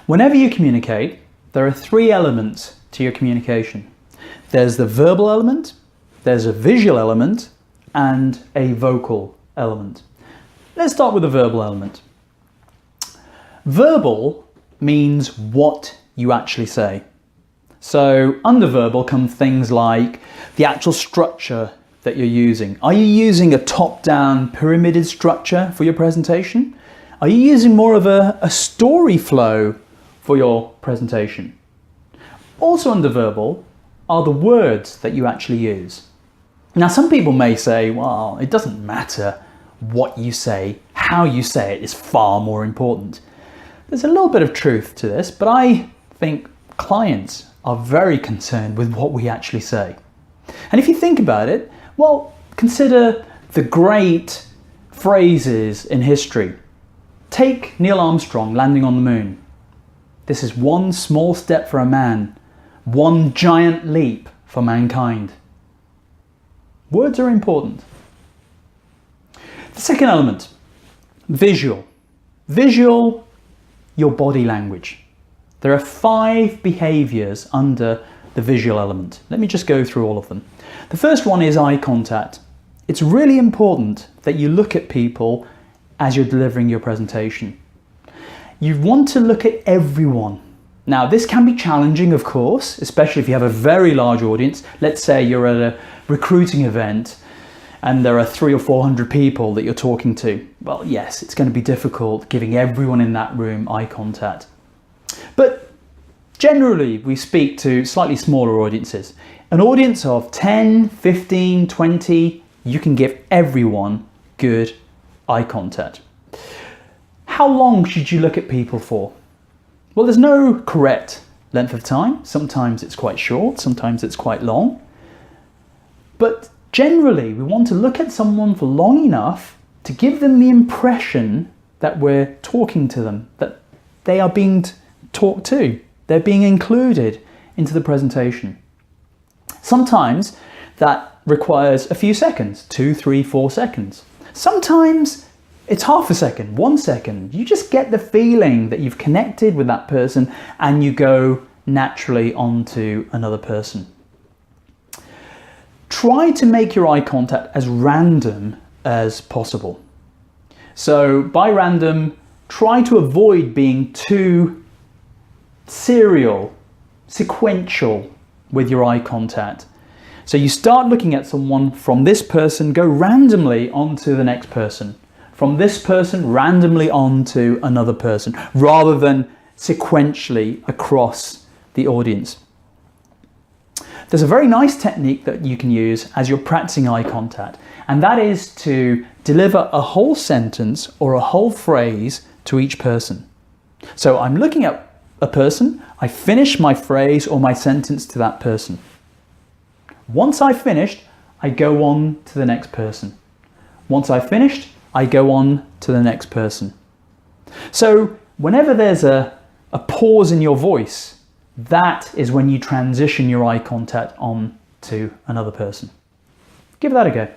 Whenever you communicate, there are three elements to your communication. There's the verbal element, there's a visual element, and a vocal element. Let's start with the verbal element. Verbal means what you actually say. So under verbal come things like the actual structure that you're using. Are you using a top-down pyramided structure for your presentation? Are you using more of a story flow for your presentation? Also under verbal are the words that you actually use. Now some people may say, well, it doesn't matter what you say, how you say it is far more important. There's a little bit of truth to this, but I think clients are very concerned with what we actually say. And if you think about it, well, consider the great phrases in history. Take Neil Armstrong landing on the moon. This is one small step for a man, one giant leap for mankind. Words are important. The second element, visual. Visual, your body language. There are 5 behaviours under the visual element. Let me just go through all of them. The first one is eye contact. It's really important that you look at people as you're delivering your presentation. You want to look at everyone. Now this can be challenging, of course, especially if you have a very large audience. Let's say you're at a recruiting event and there are 300 or 400 people that you're talking to. Well, yes, it's going to be difficult giving everyone in that room eye contact. But generally, we speak to slightly smaller audiences. An audience of 10, 15, 20, you can give everyone good eye contact. How long should you look at people for? Well, there's no correct length of time. Sometimes it's quite short, sometimes it's quite long. But generally, we want to look at someone for long enough to give them the impression that we're talking to them, that they are being talked to, they're being included into the presentation. Sometimes that requires a few seconds, 2, 3, 4 seconds. Sometimes it's half a second, 1 second. You just get the feeling that you've connected with that person and you go naturally onto another person. Try to make your eye contact as random as possible. So by random, try to avoid being too serial, sequential with your eye contact. So you start looking at someone from this person, go randomly onto the next person. From this person, randomly onto another person, rather than sequentially across the audience. There's a very nice technique that you can use as you're practicing eye contact, and that is to deliver a whole sentence or a whole phrase to each person. So I'm looking at a person, I finish my phrase or my sentence to that person. Once I've finished, I go on to the next person. Once I've finished, I go on to the next person. So whenever there's a pause in your voice, that is when you transition your eye contact on to another person. Give that a go.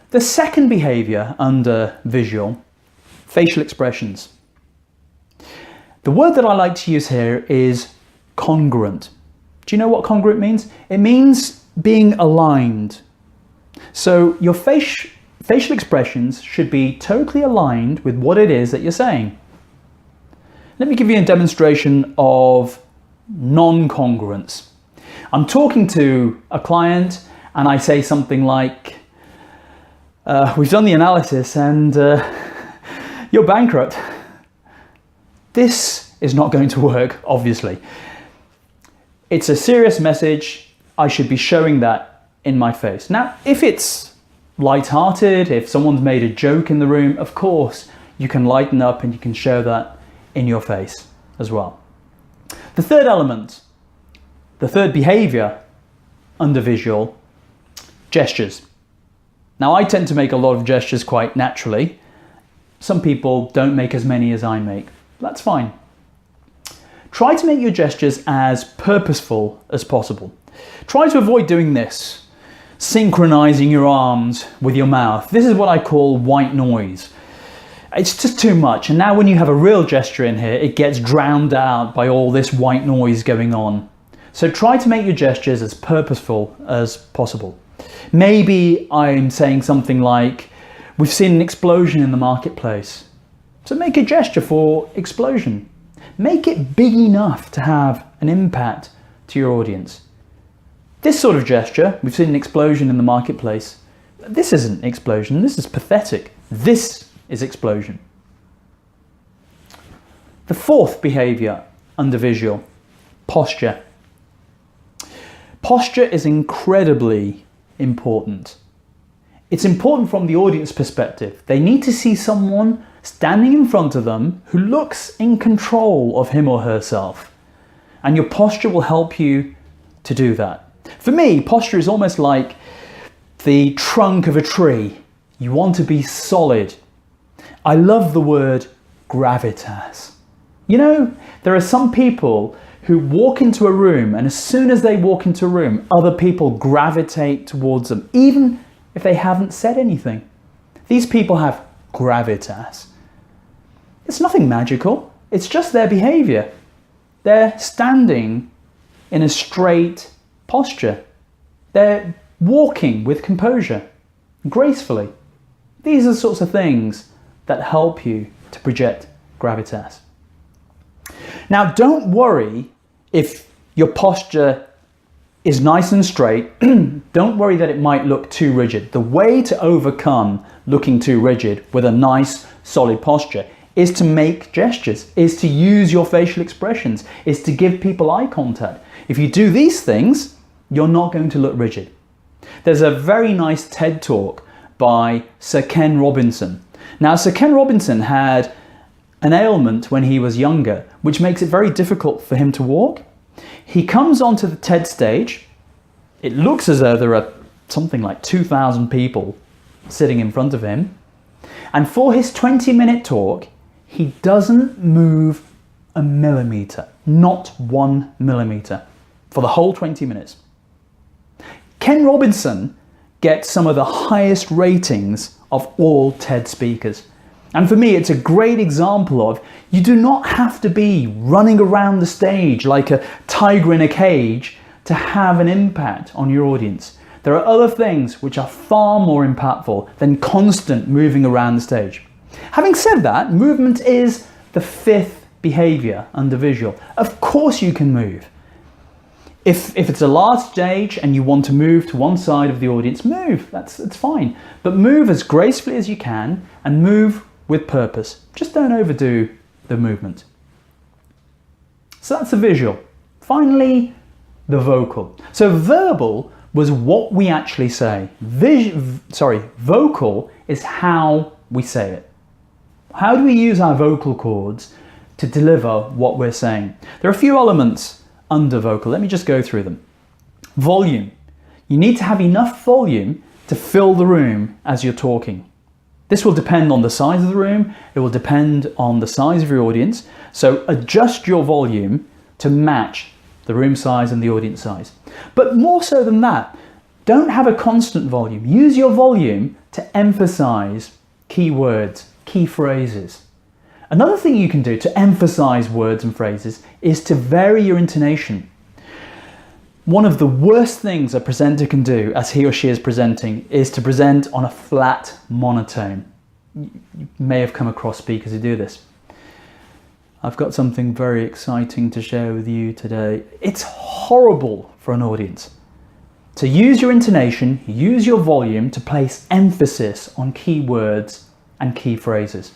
The second behavior under visual, facial expressions. The word that I like to use here is congruent. Do you know what congruent means? It means being aligned. So your facial expressions should be totally aligned with what it is that you're saying. Let me give you a demonstration of non-congruence. I'm talking to a client and I say something like, we've done the analysis and you're bankrupt. This is not going to work, obviously. It's a serious message. I should be showing that in my face. Now, if it's light-hearted, if someone's made a joke in the room, of course, you can lighten up and you can show that in your face as well. The third element, the third behavior under visual, gestures. Now, I tend to make a lot of gestures quite naturally. Some people don't make as many as I make. That's fine. Try to make your gestures as purposeful as possible. Try to avoid doing this, synchronizing your arms with your mouth. This is what I call white noise. It's just too much. And now when you have a real gesture in here, it gets drowned out by all this white noise going on. So try to make your gestures as purposeful as possible. Maybe I'm saying something like, we've seen an explosion in the marketplace. So make a gesture for explosion. Make it big enough to have an impact to your audience. This sort of gesture, we've seen an explosion in the marketplace. This isn't an explosion, this is pathetic. This is explosion. The fourth behavior under visual, posture. Posture is incredibly important. It's important from the audience perspective. They need to see someone standing in front of them who looks in control of him or herself. And your posture will help you to do that. For me, posture is almost like the trunk of a tree. You want to be solid. I love the word gravitas. You know, there are some people who walk into a room, and as soon as they walk into a room, other people gravitate towards them, even if they haven't said anything. These people have gravitas. It's nothing magical, it's just their behavior. They're standing in a straight posture. They're walking with composure, gracefully. These are the sorts of things that help you to project gravitas. Now, don't worry if your posture is nice and straight. Don't worry that it might look too rigid. The way to overcome looking too rigid with a nice, solid posture is to make gestures, is to use your facial expressions, is to give people eye contact. If you do these things, you're not going to look rigid. There's a very nice TED talk by Sir Ken Robinson. Now, Sir Ken Robinson had an ailment when he was younger, which makes it very difficult for him to walk. He comes onto the TED stage. It looks as though there are something like 2,000 people sitting in front of him. And for his 20-minute talk, he doesn't move a millimeter, not 1 millimeter, for the whole 20 minutes. Ken Robinson gets some of the highest ratings of all TED speakers. And for me, it's a great example of you do not have to be running around the stage like a tiger in a cage to have an impact on your audience. There are other things which are far more impactful than constant moving around the stage. Having said that, movement is the fifth behavior under visual. Of course you can move. If it's a large stage and you want to move to one side of the audience, move, that's fine. But move as gracefully as you can and move with purpose. Just don't overdo the movement. So that's the visual. Finally, the vocal. So verbal was what we actually say. Vocal is how we say it. How do we use our vocal cords to deliver what we're saying? There are a few elements under vocal. Let me just go through them. Volume. You need to have enough volume to fill the room as you're talking. This will depend on the size of the room. It will depend on the size of your audience. So adjust your volume to match the room size and the audience size. But more so than that, don't have a constant volume. Use your volume to emphasize key words, key phrases. Another thing you can do to emphasize words and phrases is to vary your intonation. One of the worst things a presenter can do as he or she is presenting is to present on a flat monotone. You may have come across speakers who do this. I've got something very exciting to share with you today. It's horrible for an audience. So use your intonation, use your volume to place emphasis on key words and key phrases.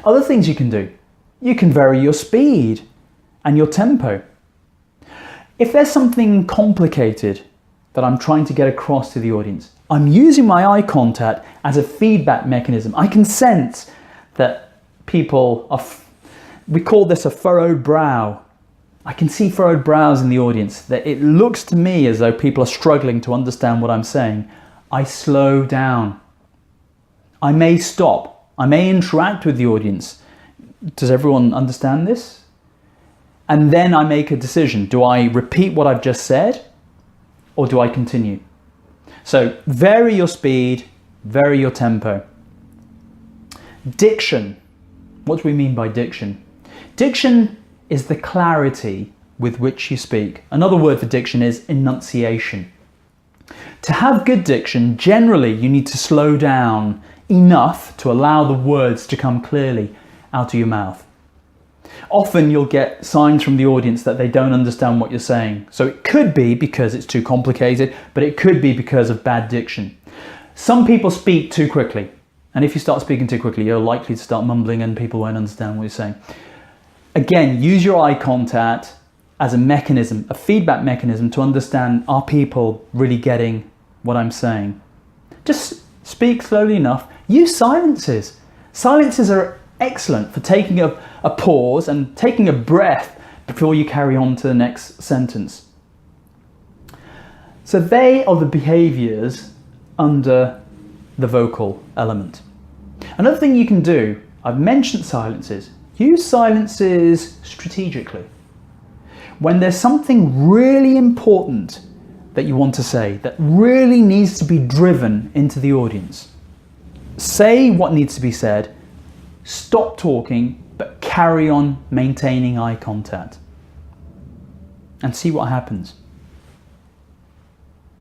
Other things you can do. You can vary your speed and your tempo. If there's something complicated that I'm trying to get across to the audience, I'm using my eye contact as a feedback mechanism. I can sense that people are, we call this a furrowed brow. I can see furrowed brows in the audience, that it looks to me as though people are struggling to understand what I'm saying. I slow down. I may stop. I may interact with the audience. Does everyone understand this? And then I make a decision. Do I repeat what I've just said or do I continue? So vary your speed, vary your tempo. Diction. What do we mean by diction? Diction is the clarity with which you speak. Another word for diction is enunciation. To have good diction, generally you need to slow down enough to allow the words to come clearly out of your mouth. Often you'll get signs from the audience that they don't understand what you're saying. So it could be because it's too complicated, but it could be because of bad diction. Some people speak too quickly. And if you start speaking too quickly, you're likely to start mumbling and people won't understand what you're saying. Again, use your eye contact as a mechanism, a feedback mechanism to understand, are people really getting what I'm saying? Just speak slowly enough. Use silences. Silences are excellent for taking a pause and taking a breath before you carry on to the next sentence. So they are the behaviors under the vocal element. Another thing you can do, I've mentioned silences. Use silences strategically. When there's something really important that you want to say, that really needs to be driven into the audience, say what needs to be said, stop talking, but carry on maintaining eye contact and see what happens.